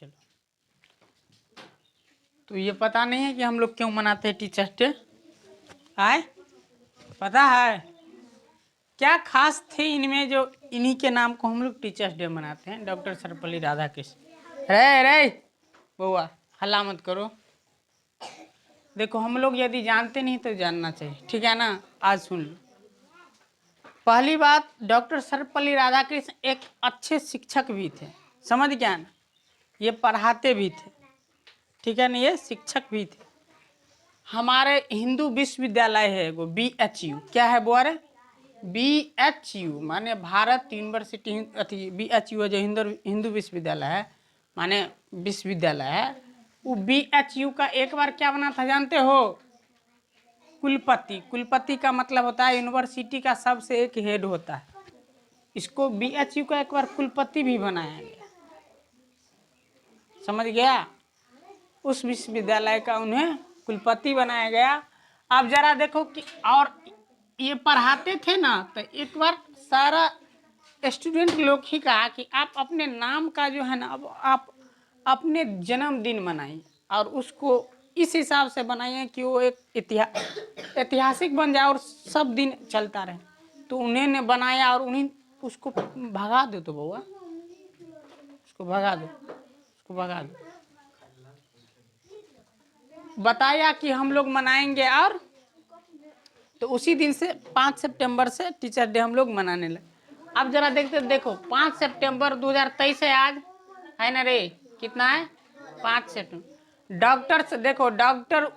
चलो। तो ये पता नहीं है कि हम लोग क्यों मनाते हैं टीचर्स डे? आए पता है क्या खास थे इनमें जो इन्हीं के नाम को हम लोग टीचर्स डे मनाते हैं? डॉक्टर सर्वपल्ली राधाकृष्ण। रे रे बउआ हल्ला मत करो। देखो हम लोग यदि जानते नहीं तो जानना चाहिए, ठीक है ना? आज सुन लो। पहली बात, डॉक्टर सर्वपल्ली राधाकृष्ण एक अच्छे शिक्षक भी थे, समझ गया ना? ये पढ़ाते भी थे, ठीक है ना? ये शिक्षक भी थे। हमारे हिंदू विश्वविद्यालय है वो BHU, क्या है वो? अरे BHU माने भारत यूनिवर्सिटी, अथी BHU जो हिंदू विश्वविद्यालय है माने विश्वविद्यालय है, वो BHU का एक बार क्या बना था जानते हो? कुलपति। कुलपति का मतलब होता है यूनिवर्सिटी का सबसे एक हेड होता है, इसको BHU का एक बार कुलपति भी बनाया गया, समझ गया? उस विश्वविद्यालय का उन्हें कुलपति बनाया गया। अब जरा देखो कि और ये पढ़ाते थे ना, तो एक बार सारा स्टूडेंट लोग ही कहा कि आप अपने नाम का जो है ना, अब आप अपने जन्मदिन मनाइए और उसको इस हिसाब से बनाइए कि वो एक ऐतिहासिक बन जाए और सब दिन चलता रहे। तो उन्हें ने बनाया और उन्हीं उसको भगा दो, तो बउआ उसको भगा दो, उसको भगा दो। बताया कि हम लोग मनाएंगे, और तो उसी दिन से 5 सितंबर से टीचर डे हम लोग मनाने लगे। अब जरा देखो 5 सितंबर 2023 है आज, है ना रे? कितना है? 5 सितंबर। डॉक्टर से देखो, डॉक्टर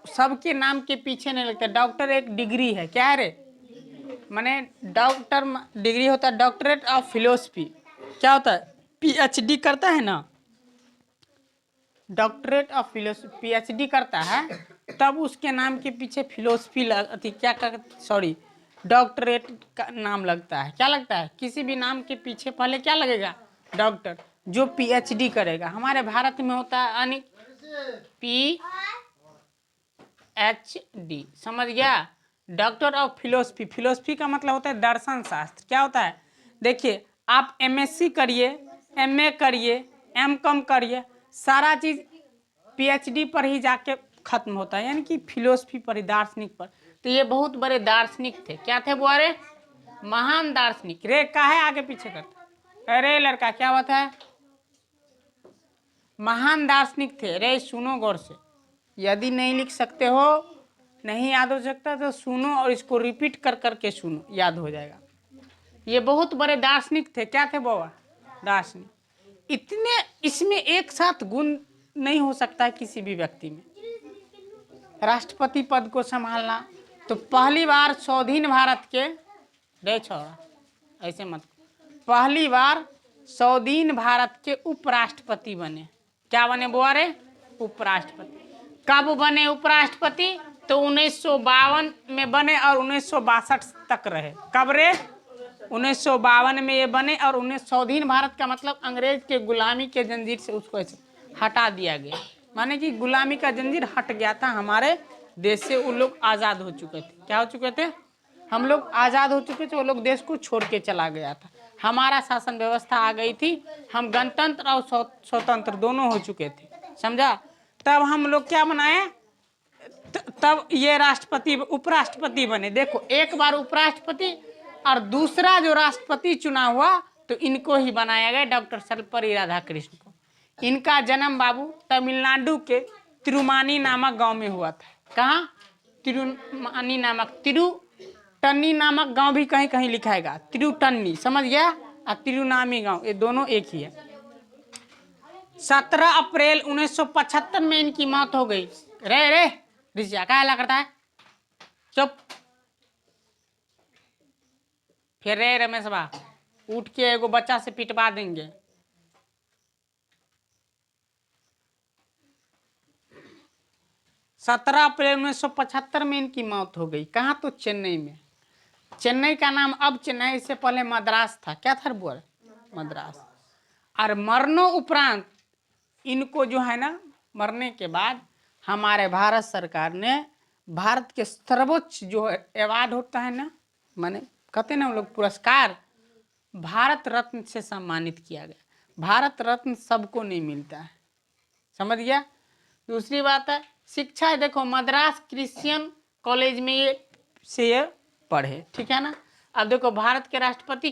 सबके नाम के पीछे नहीं लगता। डॉक्टर एक डिग्री है, क्या है रे? माने डॉक्टर डिग्री होता है डॉक्टरेट ऑफ फिलोसफी। क्या होता है? PhD करता है ना, डॉक्टरेट ऑफ फिलोसफी PhD करता है, तब उसके नाम के पीछे फिलोसफी अथी क्या सॉरी डॉक्टरेट का नाम लगता है। क्या लगता है? किसी भी नाम के पीछे पहले क्या लगेगा? डॉक्टर। जो PhD करेगा, हमारे भारत में होता है अनेक PhD, समझ गया? Doctor of philosophy. फिलोसफी का मतलब होता है दर्शन शास्त्र। क्या होता है? देखिए आप MSc करिए, MA करिए, MCom करिए, सारा चीज PhD पर ही जाके खत्म होता है, यानी कि फिलोसफी पर ही, दार्शनिक पर। तो ये बहुत बड़े दार्शनिक थे। क्या थे वो? अरे महान दार्शनिक। रे का है आगे पीछे करता? अरे लड़का क्या बात है? महान दार्शनिक थे। रे सुनो गौर से, यदि नहीं लिख सकते हो, नहीं याद हो सकता तो सुनो और इसको रिपीट कर करके सुनो, याद हो जाएगा। ये बहुत बड़े दार्शनिक थे। क्या थे बाबा? दार्शनिक। इतने इसमें एक साथ गुण नहीं हो सकता है किसी भी व्यक्ति में। राष्ट्रपति पद को संभालना, तो पहली बार स्वाधीन भारत के, रे छोड़ा ऐसे मत, पहली बार स्वाधीन भारत के उपराष्ट्रपति बने। क्या बने बुआ रे? उपराष्ट्रपति। कब बने उपराष्ट्रपति? तो 1952 में बने और 1962 तक रहे। कब रे? 1952 में ये बने और उन्हें स्वाधीन भारत का मतलब अंग्रेज के गुलामी के जंजीर से उसको हटा दिया गया, माने कि गुलामी का जंजीर हट गया था हमारे देश से। वो लोग आज़ाद हो चुके थे। क्या हो चुके थे? हम लोग आज़ाद हो चुके थे, वो लोग देश को छोड़ के चला गया था। हमारा शासन व्यवस्था आ गई थी, हम गणतंत्र और स्वतंत्र दोनों हो चुके थे, समझा? तब हम लोग क्या बनाए? तब ये राष्ट्रपति उपराष्ट्रपति बने। देखो एक बार उपराष्ट्रपति और दूसरा जो राष्ट्रपति चुनाव हुआ तो इनको ही बनाया गया, डॉक्टर सर्वपल्ली राधाकृष्ण को। इनका जन्म बाबू तमिलनाडु के तिरुमानी नामक गांव में हुआ था। कहाँ? तिरुमानी नामक, तिरुटन्नी नामक गांव भी कहीं कहीं लिखाएगा, तिरुटन्नी, समझ गया? और तिरुनामी गांव, ये दोनों एक ही है। 17 अप्रैल 1975 में इनकी मौत हो गई। रे रे रिजिया क्या हल्ला करता है? चुप। फिर रे रमेश बा उठ के एगो बच्चा से पिटवा देंगे। सत्रह अप्रैल 1975 में इनकी मौत हो गई। कहाँ? तो चेन्नई में। चेन्नई का नाम अब चेन्नई से पहले मद्रास था। क्या था बुआ? मद्रास। और मरनो उपरांत इनको जो है ना, मरने के बाद हमारे भारत सरकार ने भारत के सर्वोच्च जो अवार्ड होता है ना, माने कहते हैं ना हम लोग पुरस्कार, भारत रत्न से सम्मानित किया गया। भारत रत्न सबको नहीं मिलता है, समझ गया। दूसरी बात है शिक्षा है, देखो मद्रास क्रिश्चियन कॉलेज में ये पढ़े, ठीक है ना। अब देखो भारत के राष्ट्रपति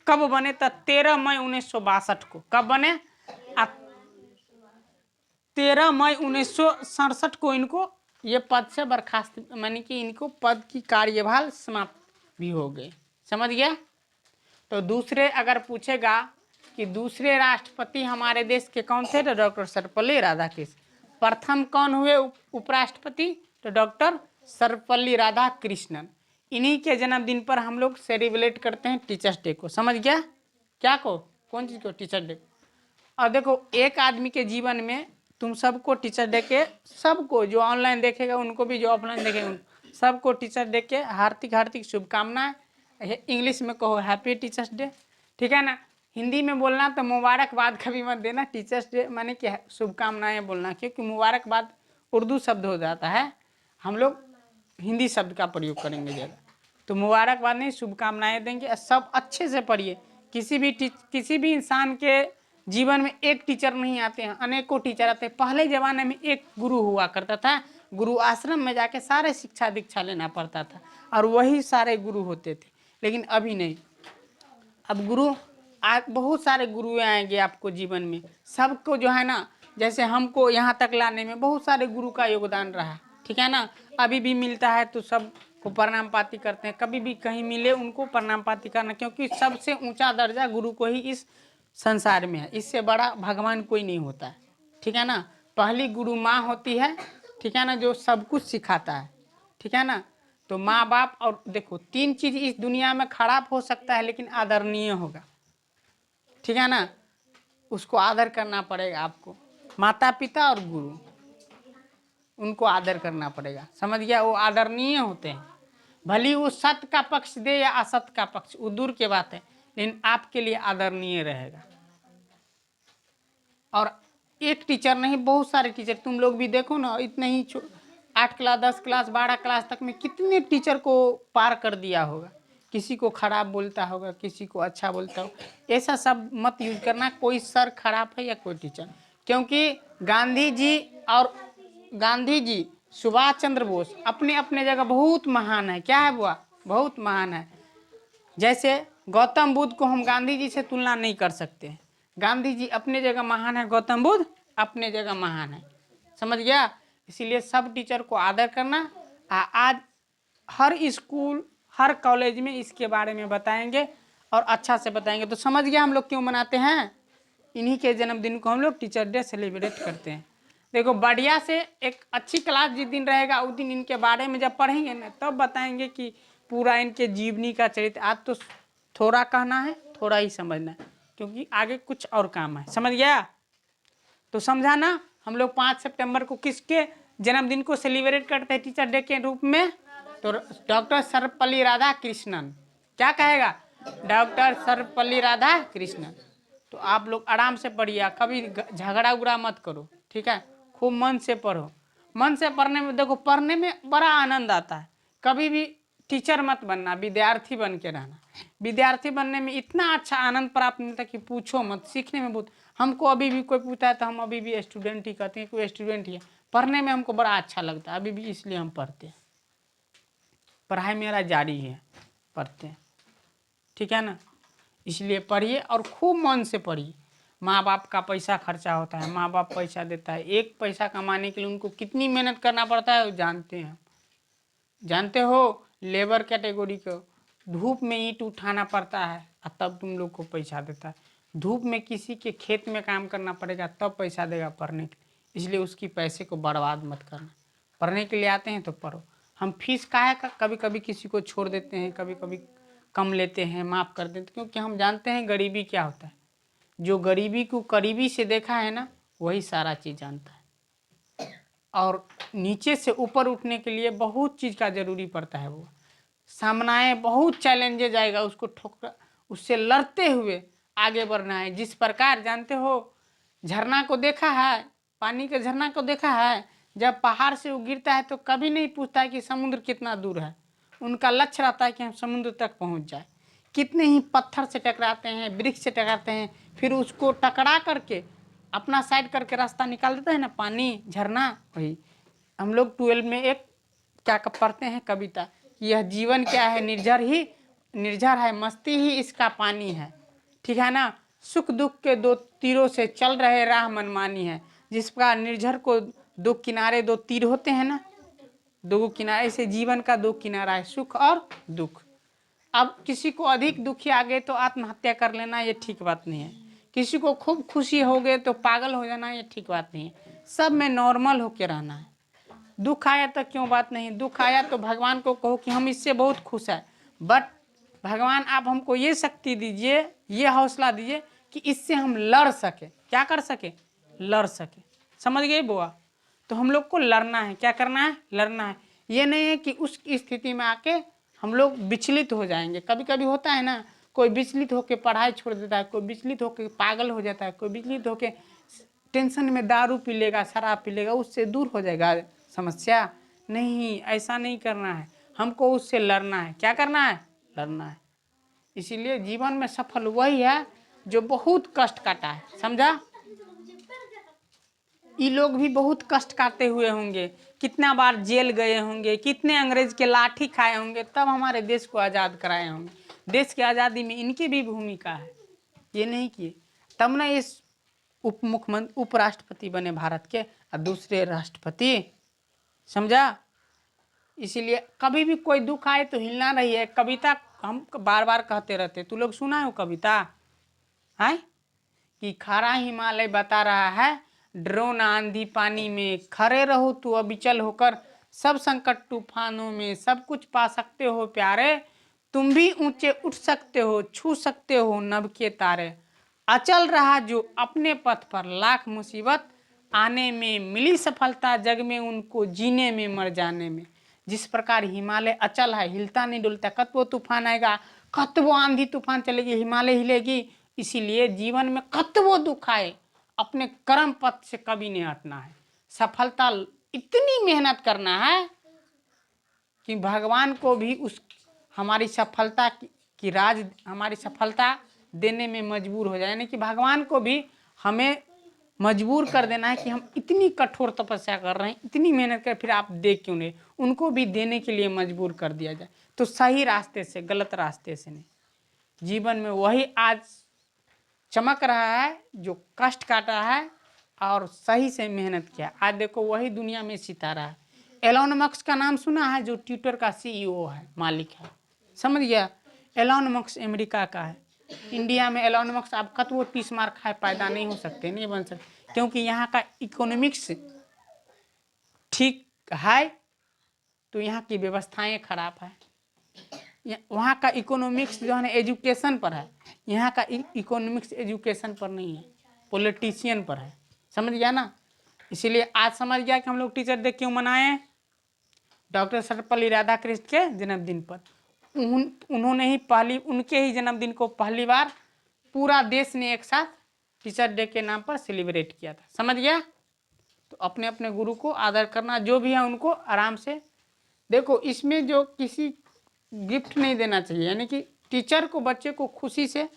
कब बने, तो 13 मई 1962 को। कब बने? 13 मई 1967 को इनको ये पद से बर्खास्त, मानी कि इनको पद की कार्यभार समाप्त भी हो गए, समझ गया। तो दूसरे अगर पूछेगा कि दूसरे राष्ट्रपति हमारे देश के कौन थे, तो डॉक्टर सर्वपल्ली राधाकृष्णन। प्रथम कौन हुए उपराष्ट्रपति, तो डॉक्टर सर्वपल्ली राधाकृष्णन। इन्हीं के जन्मदिन पर हम लोग सेलिब्रेट करते हैं टीचर्स डे को, समझ गया। क्या को, कौन चीज़ को, टीचर डे। और देखो एक आदमी के जीवन में तुम सबको टीचर डे के, सबको जो ऑनलाइन देखेगा उनको भी, जो ऑफलाइन देखेगा सबको टीचर डे के हार्दिक हार्दिक शुभकामनाएं। इंग्लिश में कहो हैप्पी टीचर्स डे, ठीक है ना। हिंदी में बोलना तो मुबारकबाद कभी मत देना, टीचर्स डे माने कि शुभकामनाएं बोलना, क्योंकि मुबारकबाद उर्दू शब्द हो जाता है, हम लोग हिंदी शब्द का प्रयोग करेंगे ज़्यादा। तो मुबारकबाद नहीं, शुभकामनाएं देंगे। सब अच्छे से पढ़िए। किसी भी इंसान के जीवन में एक टीचर नहीं आते हैं, अनेकों टीचर आते हैं। पहले ज़माने में एक गुरु हुआ करता था, गुरु आश्रम में जाके सारे शिक्षा दीक्षा लेना पड़ता था और वही सारे गुरु होते थे। लेकिन अभी नहीं, अब गुरु बहुत सारे गुरु आएंगे आपको जीवन में। सबको जो है ना, जैसे हमको यहाँ तक लाने में बहुत सारे गुरु का योगदान रहा, ठीक है ना। अभी भी मिलता है तो सबको प्रणाम पाती करते हैं, कभी भी कहीं मिले उनको प्रणाम पाती करना, क्योंकि सबसे ऊंचा दर्जा गुरु को ही इस संसार में है, इससे बड़ा भगवान कोई नहीं होता है, ठीक है ना। पहली गुरु माँ होती है, ठीक है ना, जो सब कुछ सिखाता है, ठीक है ना। तो माँ बाप, और देखो 3 चीज़ इस दुनिया में खराब हो सकता है लेकिन आदरणीय होगा, ठीक है ना। उसको आदर करना पड़ेगा आपको, माता पिता और गुरु, उनको आदर करना पड़ेगा, समझ गया। वो आदरणीय होते हैं, भली वो सत्य का पक्ष दे या असत्य का पक्ष, वो दूर की बात है, लेकिन आपके लिए आदरणीय रहेगा। और एक टीचर नहीं, बहुत सारे टीचर, तुम लोग भी देखो ना, इतने ही 8 क्लास 10 क्लास 12 क्लास तक में कितने टीचर को पार कर दिया होगा। किसी को खराब बोलता होगा, किसी को अच्छा बोलता होगा। ऐसा सब मत यूज करना, कोई सर खराब है या कोई टीचर, क्योंकि गांधी जी सुभाष चंद्र बोस अपने अपने जगह बहुत महान है। क्या है बुआ, बहुत महान है। जैसे गौतम बुद्ध को हम गांधी जी से तुलना नहीं कर सकते। गांधी जी अपने जगह महान है, गौतम बुद्ध अपने जगह महान है, समझ गया। इसीलिए सब टीचर को आदर करना। आज हर स्कूल हर कॉलेज में इसके बारे में बताएंगे और अच्छा से बताएंगे, तो समझ गया हम लोग क्यों मनाते हैं। इन्हीं के जन्मदिन को हम लोग टीचर डे सेलिब्रेट करते हैं। देखो बढ़िया से एक अच्छी क्लास जिस दिन रहेगा उस दिन इनके बारे में जब पढ़ेंगे ना, तब बताएंगे कि पूरा इनके जीवनी का चरित्र। आज तो थोड़ा कहना है, थोड़ा ही समझना है, क्योंकि आगे कुछ और काम है, समझ गया। तो समझा ना। हम लोग 5 सितंबर को किसके जन्मदिन को सेलिब्रेट करते हैं टीचर डे के रूप में, तो डॉक्टर सर्वपल्ली राधाकृष्णन। क्या कहेगा, डॉक्टर सर्वपल्ली राधाकृष्णन। तो आप लोग आराम से पढ़िए, कभी झगड़ा उगड़ा मत करो, ठीक है। खूब मन से पढ़ो। मन से पढ़ने में देखो, पढ़ने में बड़ा आनंद आता है। कभी भी टीचर मत बनना, विद्यार्थी बन के रहना। विद्यार्थी बनने में इतना अच्छा आनंद प्राप्त मिलता है कि पूछो मत। सीखने में बहुत, हमको अभी भी कोई पूछता है तो हम अभी भी स्टूडेंट ही कहते हैं, कोई स्टूडेंट ही है। पढ़ने में हमको बड़ा अच्छा लगता है अभी भी, इसलिए हम पढ़ते हैं। पढ़ाई मेरा जारी है, पढ़ते हैं, ठीक है ना। इसलिए पढ़िए और खूब मन से पढ़िए। माँ बाप का पैसा खर्चा होता है, माँ बाप पैसा देता है। एक पैसा कमाने के लिए उनको कितनी मेहनत करना पड़ता है वो जानते हैं। जानते हो, लेबर कैटेगरी को धूप में ईंट उठाना पड़ता है और तब तुम लोग को पैसा देता है। धूप में किसी के खेत में काम करना पड़ेगा तब पैसा देगा पढ़ने के लिए। इसलिए उसकी पैसे को बर्बाद मत करना। पढ़ने के लिए आते हैं तो पढ़ो। हम फीस काहे का कभी कभी किसी को छोड़ देते हैं, कभी कभी कम लेते हैं, माफ़ कर देते हैं, क्योंकि हम जानते हैं गरीबी क्या होता है। जो गरीबी को करीबी से देखा है ना, वही सारा चीज़ जानता है। और नीचे से ऊपर उठने के लिए बहुत चीज़ का ज़रूरी पड़ता है। वो सामने बहुत चैलेंजेज आएगा, उसको ठोकर उससे लड़ते हुए आगे बढ़ना है। जिस प्रकार जानते हो, झरना को देखा है, पानी के झरना को देखा है, जब पहाड़ से वो गिरता है तो कभी नहीं पूछता है कि समुद्र कितना दूर है। उनका लक्ष्य रहता है कि हम समुद्र तक पहुंच जाए। कितने ही पत्थर से टकराते हैं, वृक्ष से टकराते हैं, फिर उसको टकरा करके अपना साइड करके रास्ता निकाल देता है ना, पानी झरना। वही हम लोग 12 में एक क्या पढ़ते हैं कविता, यह जीवन क्या है निर्झर है, मस्ती ही इसका पानी है। ठीक है ना, सुख दुख के दो तीरों से चल रहे राह मनमानी है। जिस प्रकार निर्झर को दो किनारे दो तीर होते हैं ना, दो किनारे से जीवन का दो किनारा है, सुख और दुख। अब किसी को अधिक दुखी आ गए तो आत्महत्या कर लेना ये ठीक बात नहीं है, किसी को खूब खुशी हो गए तो पागल हो जाना ये ठीक बात नहीं है। सब में नॉर्मल होके रहना है। दुख आया तो क्यों बात नहीं, दुख आया तो भगवान को कहो कि हम इससे बहुत खुश हैं, बट भगवान आप हमको ये शक्ति दीजिए, ये हौसला दीजिए कि इससे हम लड़ सके। क्या कर सके? लड़ सके। समझ गए बुआ? तो हम लोग को लड़ना है। क्या करना है? लड़ना है। ये नहीं है कि उस स्थिति में आके हम लोग विचलित हो जाएंगे। कभी कभी होता है ना, कोई विचलित होकर पढ़ाई छोड़ देता है, कोई विचलित होकर पागल हो जाता है, कोई विचलित होकर टेंशन में दारू पी लेगा, शराब पी लेगा, उससे दूर हो जाएगा समस्या। नहीं, ऐसा नहीं करना है, हमको उससे लड़ना है। क्या करना है? लड़ना है। इसीलिए जीवन में सफल वही है जो बहुत कष्ट काटा है। समझा? ये लोग भी बहुत कष्ट काटे हुए होंगे, कितना बार जेल गए होंगे, कितने अंग्रेज के लाठी खाए होंगे, तब हमारे देश को आज़ाद कराए होंगे। देश की आज़ादी में इनकी भी भूमिका है, ये नहीं किए तब ना इस उपराष्ट्रपति बने भारत के और दूसरे राष्ट्रपति। समझा? इसीलिए कभी भी कोई दुख आए तो हिलना नहीं है। कविता हम बार बार कहते रहते, तू लोग सुना है वो कविता है कि खरा हिमालय बता रहा है, डरो ना आंधी पानी में, खड़े रहो तू अविचल होकर, सब संकट तूफानों में, सब कुछ पा सकते हो प्यारे, तुम भी ऊंचे उठ सकते हो, छू सकते हो नभ के तारे। अचल रहा जो अपने पथ पर, लाख मुसीबत आने में, मिली सफलता जग में उनको, जीने में मर जाने में। जिस प्रकार हिमालय अचल है, हिलता नहीं डुलता, कत वो तूफान आएगा, कत वो आंधी तूफान चलेगी, हिमालय हिलेगी। इसीलिए जीवन में कत वो दुख आए, अपने कर्म पथ से कभी नहीं हटना है। सफलता इतनी मेहनत करना है कि भगवान को भी उस हमारी सफलता की राज, हमारी सफलता देने में मजबूर हो जाए। यानी कि भगवान को भी हमें मजबूर कर देना है कि हम इतनी कठोर तपस्या कर रहे हैं, इतनी मेहनत कर, फिर आप दे क्यों नहीं, उनको भी देने के लिए मजबूर कर दिया जाए। तो सही रास्ते से, गलत रास्ते से नहीं। जीवन में वही आज चमक रहा है जो कष्ट काटा है और सही से मेहनत किया। आज देखो वही दुनिया में सितारा है। एलोन मस्क का नाम सुना है, जो ट्विटर का सीईओ है, मालिक है। समझ गया? एलोन मस्क अमेरिका का है। इंडिया में एलोन मस्क आप कतवो 30 मार खाए पैदा नहीं हो सकते, नहीं बन सकते, क्योंकि यहाँ का इकोनॉमिक्स ठीक है तो यहाँ की व्यवस्थाएं खराब है। वहाँ का इकोनॉमिक्स जो है ना एजुकेशन पर है, यहाँ का इकोनॉमिक्स एजुकेशन पर नहीं है, पॉलिटिशियन पर है। समझ गया ना? इसीलिए आज समझ गया कि हम लोग टीचर डे क्यों मनाएं। डॉक्टर सर्वपल्ली राधाकृष्ण के जन्मदिन पर उन्होंने ही उनके ही जन्मदिन को पहली बार पूरा देश ने एक साथ टीचर डे के नाम पर सेलिब्रेट किया था। समझ गया? तो अपने अपने गुरु को आदर करना, जो भी है उनको आराम से देखो। इसमें जो किसी गिफ्ट नहीं देना चाहिए, यानी कि टीचर को, बच्चे को खुशी से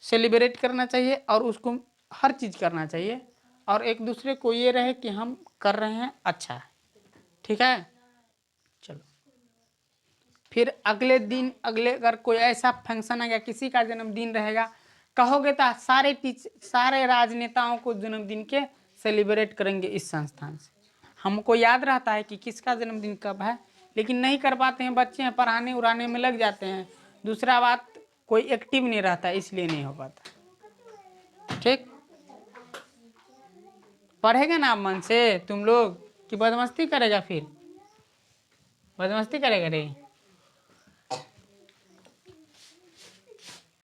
सेलिब्रेट करना चाहिए और उसको हर चीज़ करना चाहिए, और एक दूसरे को ये रहे कि हम कर रहे हैं, अच्छा है। ठीक है? चलो फिर अगले दिन, अगर कोई ऐसा फंक्शन आ गया, किसी का जन्मदिन रहेगा, कहोगे तो सारे राजनेताओं को जन्मदिन के सेलिब्रेट करेंगे इस संस्थान से। हमको याद रहता है कि किसका जन्मदिन कब है, लेकिन नहीं कर पाते हैं, बच्चे हैं, पढ़ाने उड़ाने में लग जाते हैं। दूसरा बात, कोई एक्टिव नहीं रहता, इसलिए नहीं हो पाता। ठीक? पढ़ेगा ना मन से तुम लोग कि बदमस्ती करेगा? फिर बदमस्ती करेगा रे।